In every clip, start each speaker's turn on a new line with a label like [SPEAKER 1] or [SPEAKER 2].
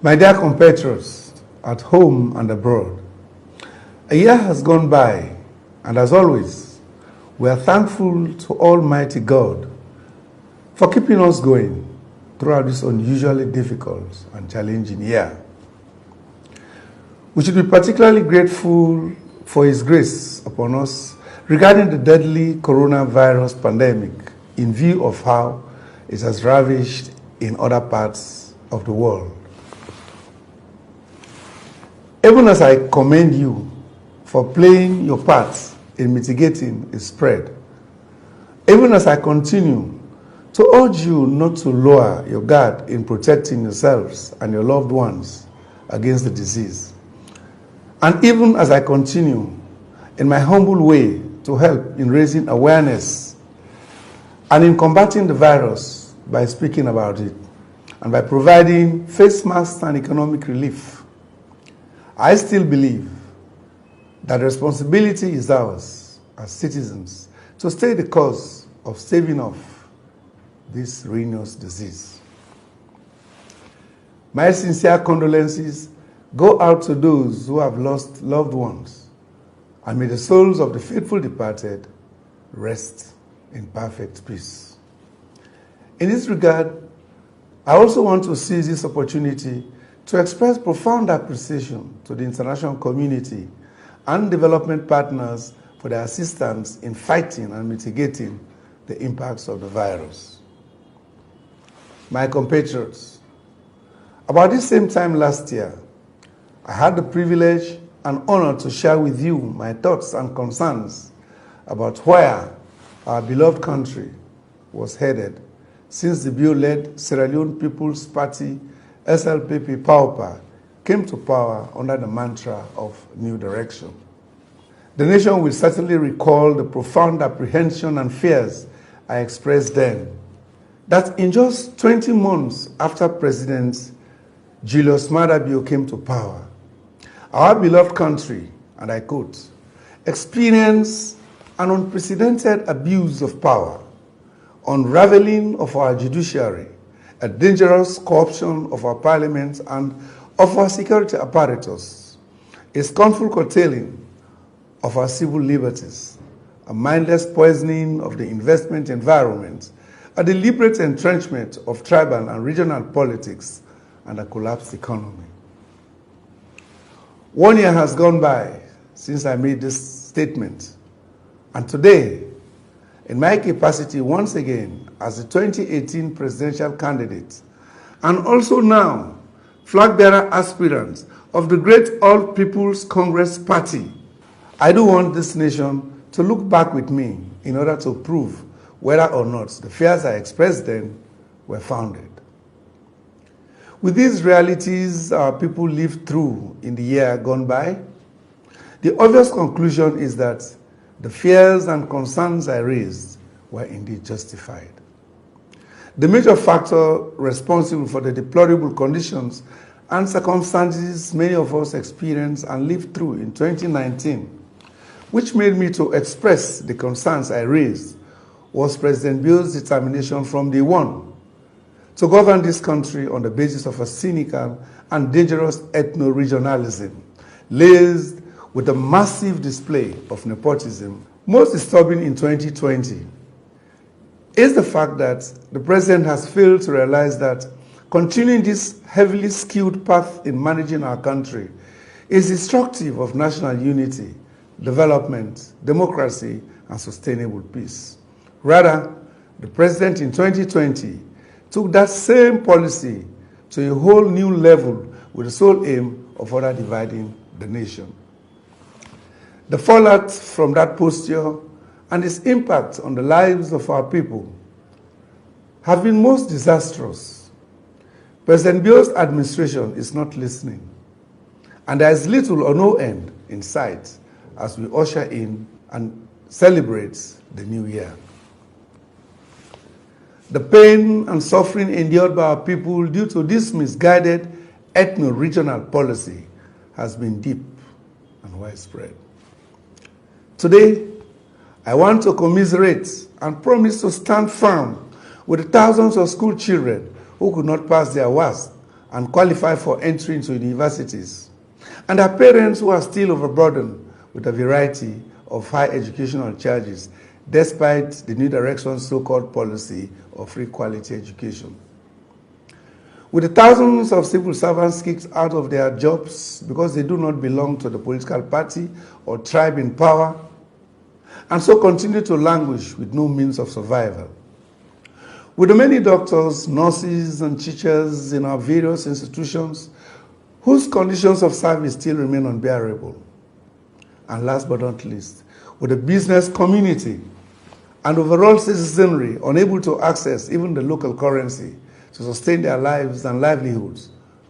[SPEAKER 1] My dear compatriots, at home and abroad, a year has gone by, and as always, we are thankful to Almighty God for keeping us going throughout this unusually difficult and challenging year. We should be particularly grateful for His grace upon us regarding the deadly coronavirus pandemic in view of how it has ravished in other parts of the world. Even as I commend you for playing your part in mitigating its spread, even as I continue to urge you not to lower your guard in protecting yourselves and your loved ones against the disease, and even as I continue in my humble way to help in raising awareness and in combating the virus by speaking about it and by providing face masks and economic relief, I still believe that responsibility is ours as citizens to stay the course of staving off this ruinous disease. My sincere condolences go out to those who have lost loved ones, and may the souls of the faithful departed rest in perfect peace. In this regard, I also want to seize this opportunity to express profound appreciation to the international community and development partners for their assistance in fighting and mitigating the impacts of the virus. My compatriots, about this same time last year, I had the privilege and honor to share with you my thoughts and concerns about where our beloved country was headed since the Bio-led Sierra Leone People's Party SLPP PAUPA came to power under the mantra of New Direction. The nation will certainly recall the profound apprehension and fears I expressed then, that in just 20 months after President Julius Maada Bio came to power, our beloved country, and I quote, experienced an unprecedented abuse of power, unraveling of our judiciary, a dangerous corruption of our parliament and of our security apparatus, a scornful curtailing of our civil liberties, a mindless poisoning of the investment environment, a deliberate entrenchment of tribal and regional politics, and a collapsed economy. 1 year has gone by since I made this statement, and today, in my capacity once again as the 2018 presidential candidate, and also now flag bearer aspirant of the great All People's Congress Party, I do want this nation to look back with me in order to prove whether or not the fears I expressed then were founded. With these realities our people lived through in the year gone by, the obvious conclusion is that the fears and concerns I raised were indeed justified. The major factor responsible for the deplorable conditions and circumstances many of us experienced and lived through in 2019, which made me to express the concerns I raised, was President Bio's determination from day one to govern this country on the basis of a cynical and dangerous ethno-regionalism, laced with a massive display of nepotism. Most disturbing in 2020 is the fact that the president has failed to realize that continuing this heavily skewed path in managing our country is destructive of national unity, development, democracy, and sustainable peace. Rather, the president in 2020 took that same policy to a whole new level with the sole aim of further dividing the nation. The fallout from that posture and its impact on the lives of our people have been most disastrous. President Bio's administration is not listening, and there is little or no end in sight as we usher in and celebrate the new year. The pain and suffering endured by our people due to this misguided ethno-regional policy has been deep and widespread. Today, I want to commiserate and promise to stand firm with the thousands of school children who could not pass their WASP and qualify for entry into universities, and their parents who are still overburdened with a variety of high educational charges despite the new direction's so-called policy of free quality education. With the thousands of civil servants kicked out of their jobs because they do not belong to the political party or tribe in power, and so continue to languish with no means of survival. With the many doctors, nurses, and teachers in our various institutions whose conditions of service still remain unbearable. And last but not least, with the business community and overall citizenry unable to access even the local currency to sustain their lives and livelihoods,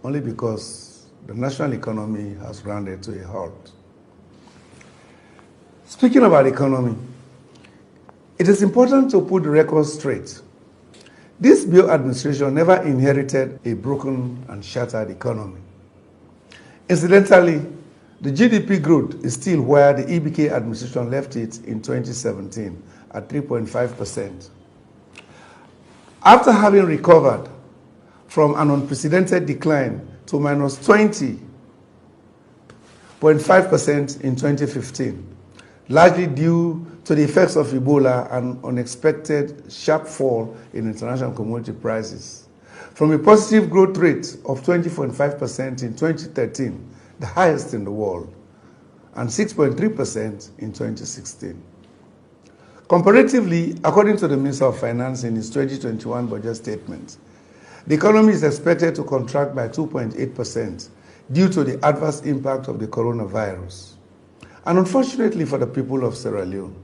[SPEAKER 1] only because the national economy has grounded to a halt. Speaking about economy, it is important to put the record straight. This Bill administration never inherited a broken and shattered economy. Incidentally, the GDP growth is still where the EBK administration left it in 2017 at 3.5%. After having recovered from an unprecedented decline to minus 20.5% in 2015, largely due to the effects of Ebola and unexpected sharp fall in international commodity prices. From a positive growth rate of 20.5% in 2013, the highest in the world, and 6.3% in 2016. Comparatively, according to the Minister of Finance in his 2021 budget statement, the economy is expected to contract by 2.8% due to the adverse impact of the coronavirus, and unfortunately for the people of Sierra Leone.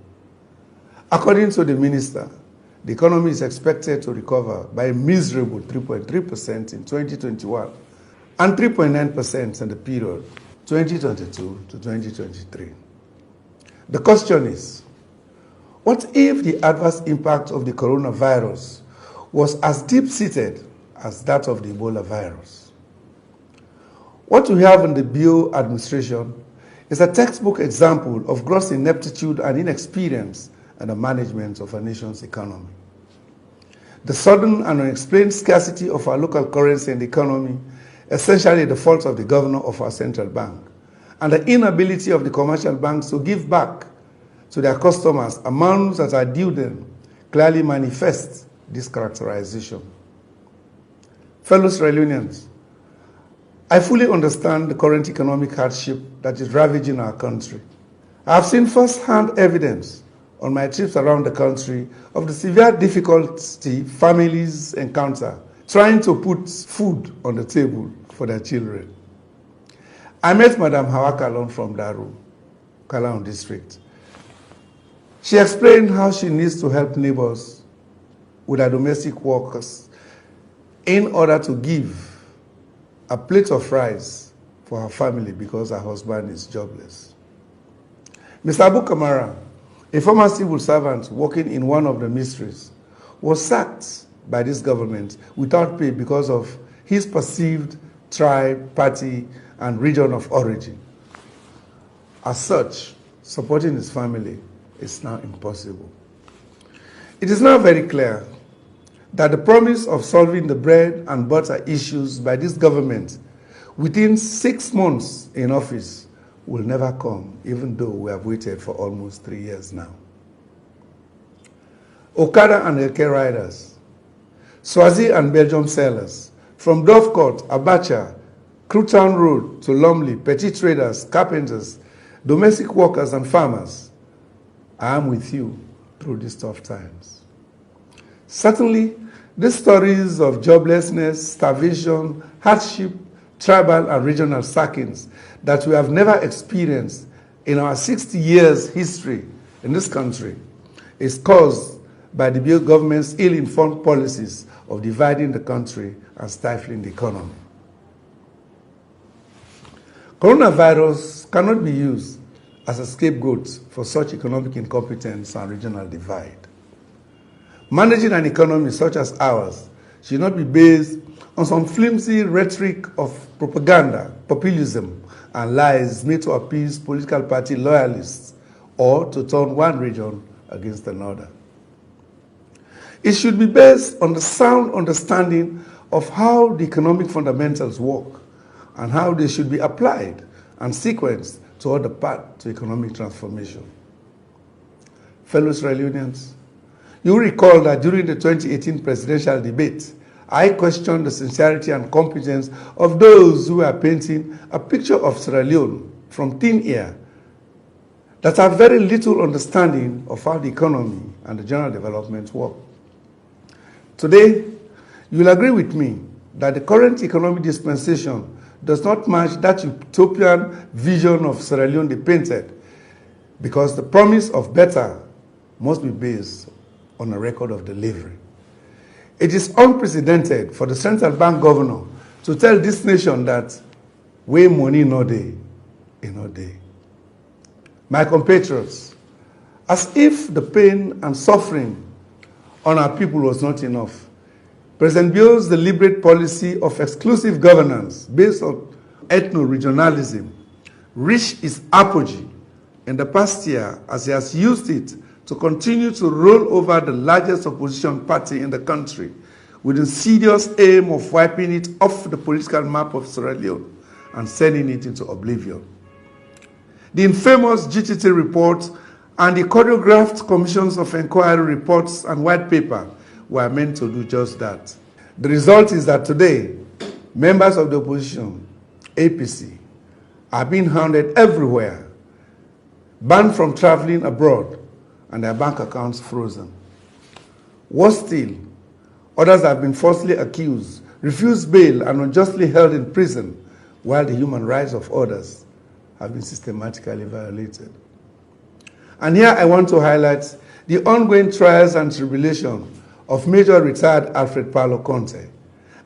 [SPEAKER 1] According to the minister, the economy is expected to recover by a miserable 3.3% in 2021 and 3.9% in the period 2022 to 2023. The question is, what if the adverse impact of the coronavirus was as deep-seated as that of the Ebola virus? What we have in the Bill administration is a textbook example of gross ineptitude and inexperience in the management of a nation's economy. The sudden and unexplained scarcity of our local currency and economy, essentially the fault of the governor of our central bank, and the inability of the commercial banks to give back to their customers amounts that are due them, clearly manifest this characterization. Fellow Sierra Leoneans, I fully understand the current economic hardship that is ravaging our country. I have seen first-hand evidence on my trips around the country of the severe difficulty families encounter trying to put food on the table for their children. I met Madam Hawa Kalon from Daru, Kalon district. She explained how she needs to help neighbors with her domestic workers in order to give a plate of rice for her family because her husband is jobless. Mr. Abu Kamara, a former civil servant working in one of the ministries, was sacked by this government without pay because of his perceived tribe, party, and region of origin. As such, supporting his family is now impossible. It is now very clear that the promise of solving the bread and butter issues by this government within 6 months in office will never come, even though we have waited for almost 3 years now. Okada and Eke riders, Swazi and Belgium sellers, from Dovecourt, Abacha, Crewtown Road to Lumley, petty traders, carpenters, domestic workers, and farmers, I am with you through these tough times. Certainly, these stories of joblessness, starvation, hardship, tribal and regional sackings that we have never experienced in our 60 years history in this country is caused by the Bill government's ill-informed policies of dividing the country and stifling the economy. Coronavirus cannot be used as a scapegoat for such economic incompetence and regional divide. Managing an economy such as ours should not be based on some flimsy rhetoric of propaganda, populism, and lies made to appease political party loyalists or to turn one region against another. It should be based on the sound understanding of how the economic fundamentals work and how they should be applied and sequenced toward the path to economic transformation. Fellow Sierra Leoneans, you recall that during the 2018 presidential debate, I questioned the sincerity and competence of those who are painting a picture of Sierra Leone from thin air that have very little understanding of how the economy and the general development work. Today, you will agree with me that the current economic dispensation does not match that utopian vision of Sierra Leone they painted, because the promise of better must be based on a record of delivery. It is unprecedented for the central bank governor to tell this nation that where money no day, no day. My compatriots, as if the pain and suffering on our people was not enough, President Bio's deliberate policy of exclusive governance based on ethno-regionalism reached its apogee in the past year as he has used it to continue to roll over the largest opposition party in the country with the insidious aim of wiping it off the political map of Sierra Leone and sending it into oblivion. The infamous GTT report and the choreographed commissions of inquiry reports and white paper were meant to do just that. The result is that today, members of the opposition, APC, are being hounded everywhere, banned from traveling abroad, and their bank accounts frozen. Worse still, others have been falsely accused, refused bail, and unjustly held in prison, while the human rights of others have been systematically violated. And here I want to highlight the ongoing trials and tribulation of Major retired Alfred Paulo Conte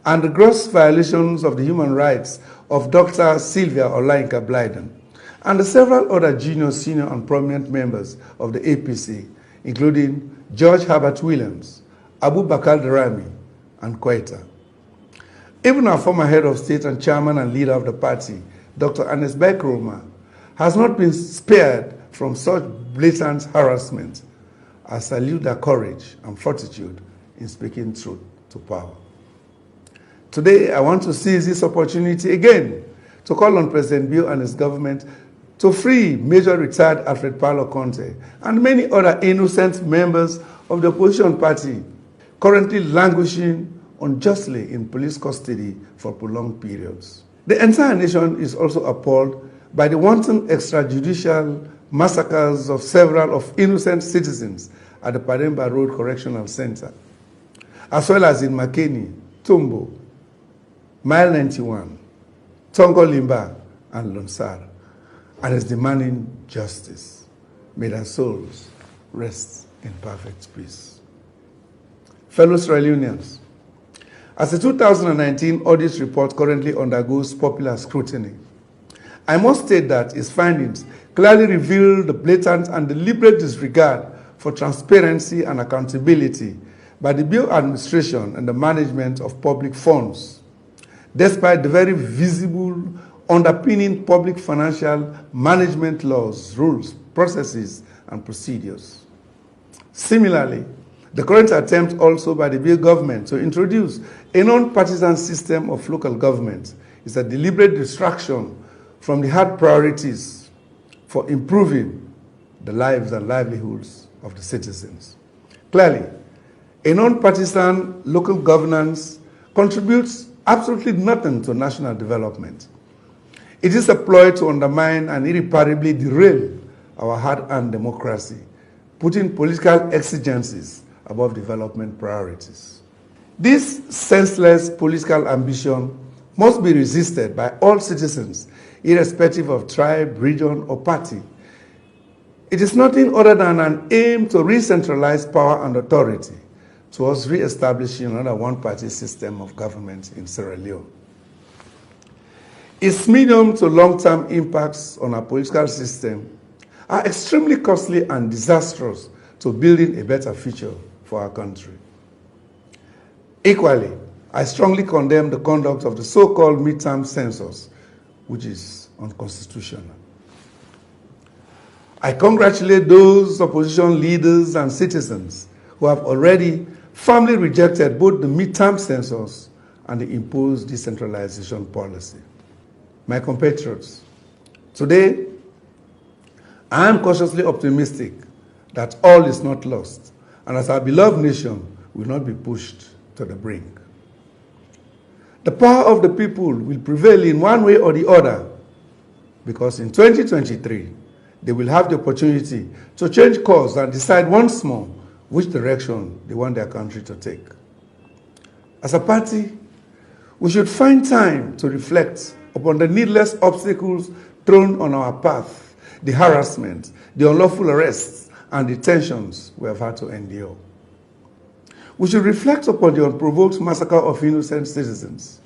[SPEAKER 1] and the gross violations of the human rights of Dr. Sylvia Olainka Blyden and the several other junior, senior, and prominent members of the APC, including George Herbert Williams, Abu Bakar Darami, and Quetta. Even our former head of state and chairman and leader of the party, Dr. Ernest Bai Koroma, has not been spared from such blatant harassment. I salute their courage and fortitude in speaking truth to power. Today, I want to seize this opportunity again to call on President Bio and his government to free Major retired Alfred Paulo Conte and many other innocent members of the opposition party currently languishing unjustly in police custody for prolonged periods. The entire nation is also appalled by the wanton extrajudicial massacres of several of innocent citizens at the Paremba Road Correctional Center, as well as in Makeni, Tumbo, Mile 91, Tongo Limba, and Lonsar, and is demanding justice. May their souls rest in perfect peace. Fellow Sierra Leoneans, as the 2019 audit report currently undergoes popular scrutiny, I must state that its findings clearly reveal the blatant and deliberate disregard for transparency and accountability by the Bio administration and the management of public funds, despite the very visible underpinning public financial management laws, rules, processes, and procedures. Similarly, the current attempt also by the Bio government to introduce a non-partisan system of local government is a deliberate distraction from the hard priorities for improving the lives and livelihoods of the citizens. Clearly, a non-partisan local governance contributes absolutely nothing to national development. It is a ploy to undermine and irreparably derail our hard-earned democracy, putting political exigencies above development priorities. This senseless political ambition must be resisted by all citizens, irrespective of tribe, region, or party. It is nothing other than an aim to re-centralize power and authority towards re-establishing another one-party system of government in Sierra Leone. Its medium to long-term impacts on our political system are extremely costly and disastrous to building a better future for our country. Equally, I strongly condemn the conduct of the so-called midterm census, which is unconstitutional. I congratulate those opposition leaders and citizens who have already firmly rejected both the midterm census and the imposed decentralization policy. My compatriots, today, I am cautiously optimistic that all is not lost, and as our beloved nation will not be pushed to the brink. The power of the people will prevail in one way or the other, because in 2023, they will have the opportunity to change course and decide once more which direction they want their country to take. As a party, we should find time to reflect upon the needless obstacles thrown on our path, the harassment, the unlawful arrests, and detentions we have had to endure. We should reflect upon the unprovoked massacre of innocent citizens.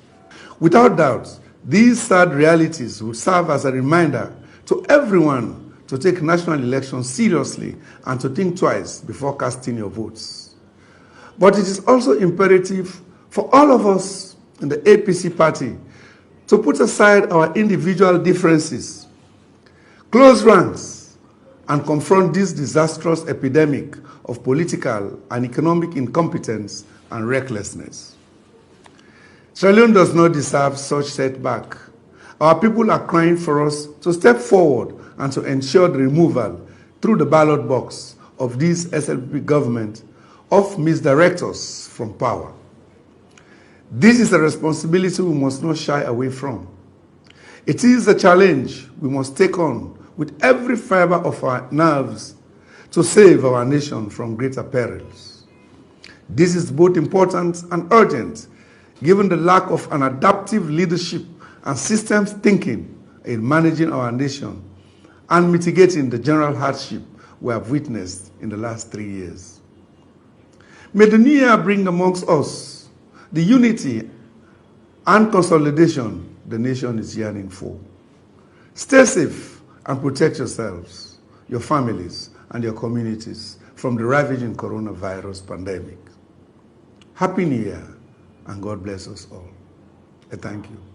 [SPEAKER 1] Without doubt, these sad realities will serve as a reminder to everyone to take national elections seriously and to think twice before casting your votes. But it is also imperative for all of us in the APC party to put aside our individual differences, close ranks, and confront this disastrous epidemic of political and economic incompetence and recklessness. Sierra Leone does not deserve such setback. Our people are crying for us to step forward and to ensure the removal through the ballot box of this SLP government of misdirectors from power. This is a responsibility we must not shy away from. It is a challenge we must take on with every fiber of our nerves to save our nation from greater perils. This is both important and urgent, given the lack of an adaptive leadership and systems thinking in managing our nation and mitigating the general hardship we have witnessed in the last 3 years. May the new year bring amongst us the unity and consolidation the nation is yearning for. Stay safe and protect yourselves, your families, and your communities from the ravaging coronavirus pandemic. Happy New Year, and God bless us all. I thank you.